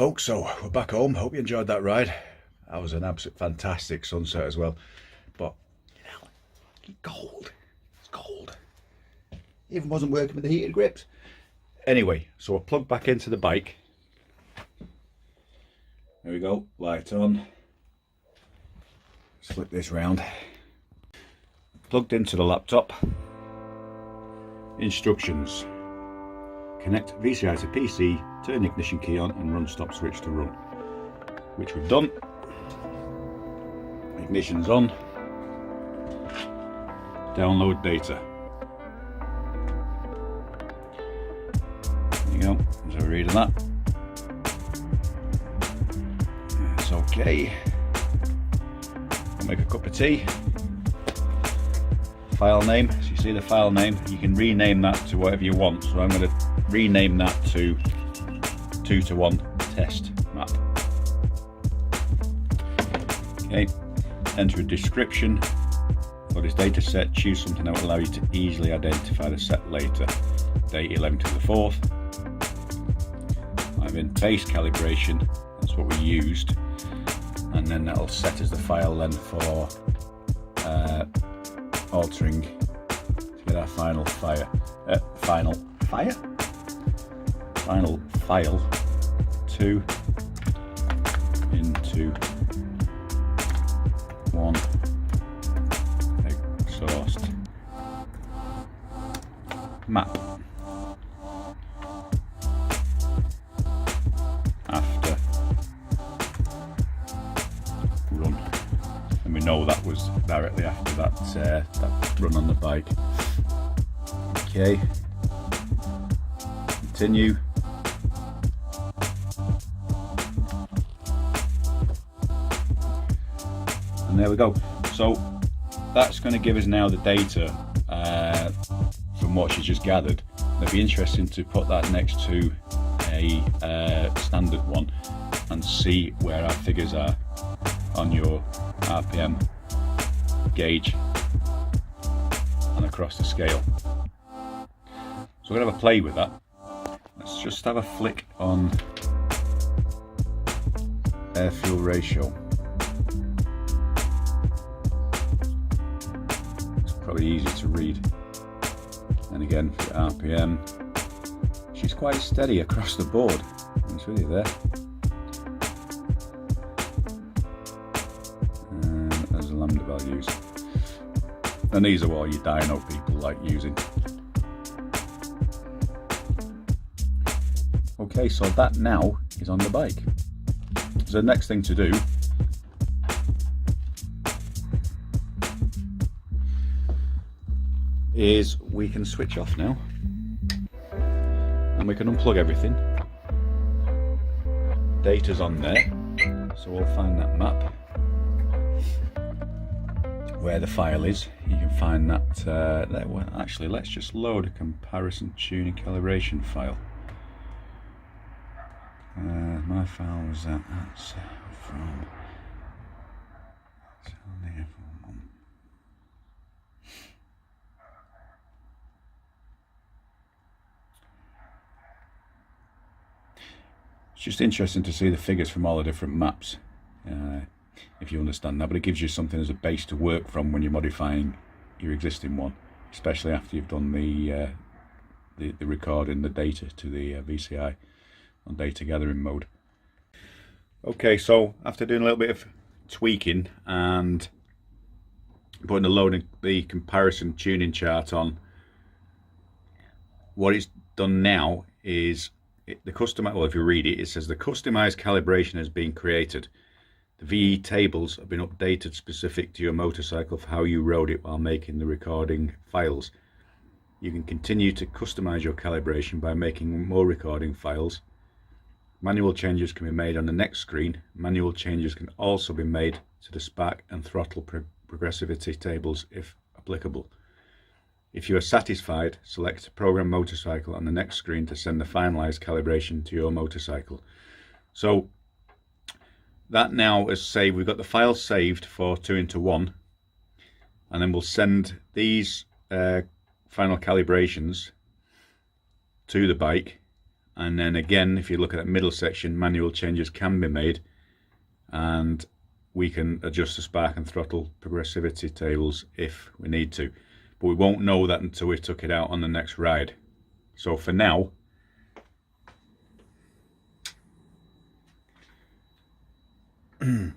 folks, so we're back home. Hope you enjoyed that ride. That was an absolute fantastic sunset as well. But, you know, it's cold. It's cold. Even wasn't working with the heated grips. Anyway, so we'll plug back into the bike. There we go, light on. Flip this round. Plugged into the laptop. Instructions. Connect VCI to PC, turn the ignition key on and run stop switch to run. Which we've done. Ignition's on. Download data. There you go, let's have a read of that. It's okay. I'll make a cup of tea. File name, so you see the file name, you can rename that to whatever you want. So I'm going to rename that to 2:1 test map. Okay, enter a description for this data set. Choose something that will allow you to easily identify the set later. Date 11th to the 4th. I'm in base calibration, that's what we used, and then that'll set as the file then for altering to get our final file two into one exhaust map. After run, and we know that was directly after that run on the bike. Okay, continue. And there we go. So that's going to give us now the data from what she's just gathered. It'd be interesting to put that next to a standard one and see where our figures are on your RPM gauge and across the scale. So we're going to have a play with that. Let's just have a flick on air fuel ratio. It's probably easy to read. And again for RPM, she's quite steady across the board. It's really there. And there's the lambda values. And these are all your dyno people like using. Okay, so that now is on the bike. So the next thing to do is we can switch off now and we can unplug everything. Data's on there, so we'll find that map where the file is. You can find that there. Well, actually, let's just load a comparison tuning calibration file. My file was that's from it's just interesting to see the figures from all the different maps, if you understand that, but it gives you something as a base to work from when you're modifying your existing one, especially after you've done the recording the data to the VCI on data gathering mode. Okay, so after doing a little bit of tweaking and putting the comparison tuning chart on, what it's done now is the customer, well, if you read it, it says the customized calibration has been created. The VE tables have been updated specific to your motorcycle for how you rode it while making the recording files. You can continue to customize your calibration by making more recording files. Manual changes can be made on the next screen. Manual changes can also be made to the spark and throttle progressivity tables if applicable. If you are satisfied, select Program Motorcycle on the next screen to send the finalized calibration to your motorcycle. So that now is saved. We've got the file saved for 2:1, and then we'll send these final calibrations to the bike, And then again, if you look at that middle section, manual changes can be made, and we can adjust the spark and throttle progressivity tables if we need to. But we won't know that until we took it out on the next ride. So for now, we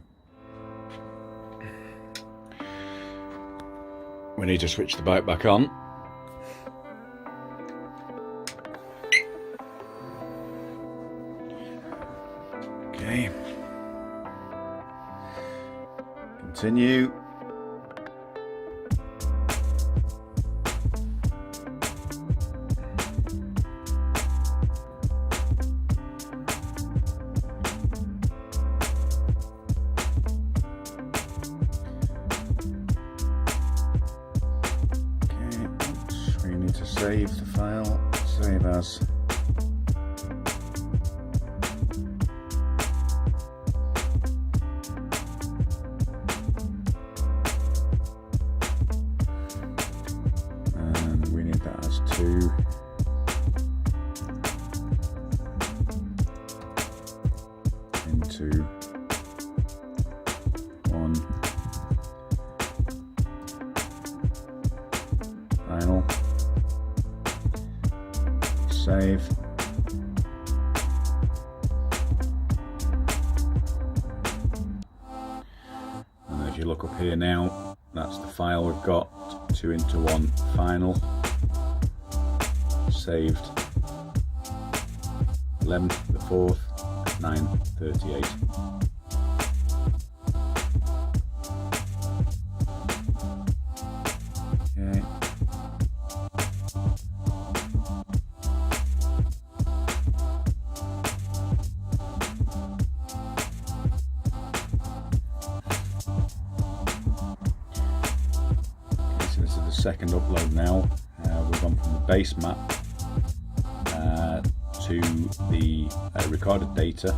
need to switch the bike back on. Okay. Continue. To save the file, save as. And we need that as 2. Into 1. Final. Save. And as you look up here now, that's the file we've got. 2 into 1 final. Saved. 11th, the 4th, 9:38. Okay. This is the second upload now. We've gone from the base map to the recorded data,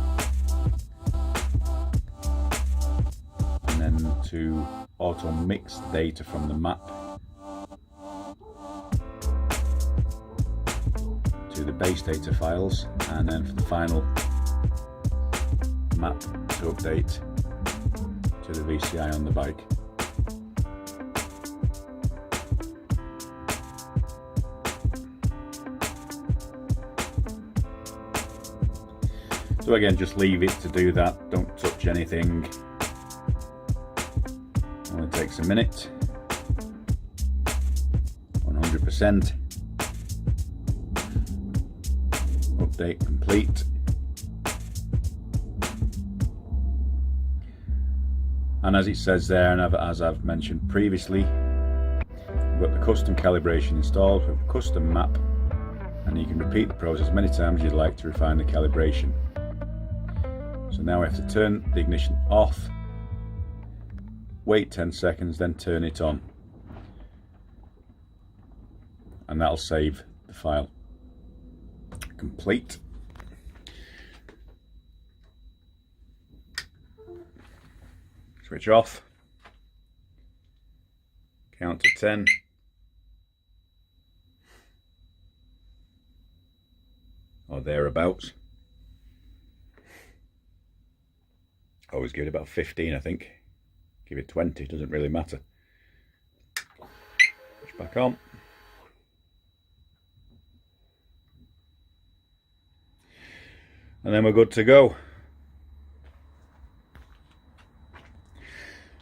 and then to auto mix the data from the map to the base data files, and then for the final map to update to the VCI on the bike. So again, just leave it to do that, don't touch anything. Only takes a minute. 100%. Update complete. And as it says there, and as I've mentioned previously, we've got the custom calibration installed with a custom map, and you can repeat the process as many times as you'd like to refine the calibration. So now we have to turn the ignition off, wait 10 seconds, then turn it on, and that'll save the file. Complete. Switch off, count to 10, or thereabouts. Always give it about 15, I think. Give it 20, doesn't really matter. Switch back on. And then we're good to go.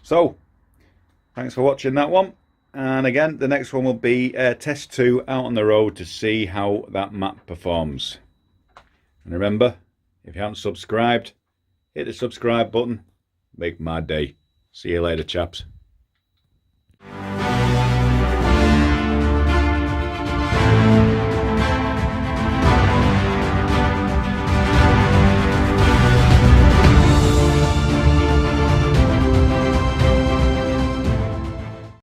So, thanks for watching that one. And again, the next one will be test 2 out on the road to see how that map performs. And remember, if you haven't subscribed, hit the subscribe button. Make my day. See you later, chaps.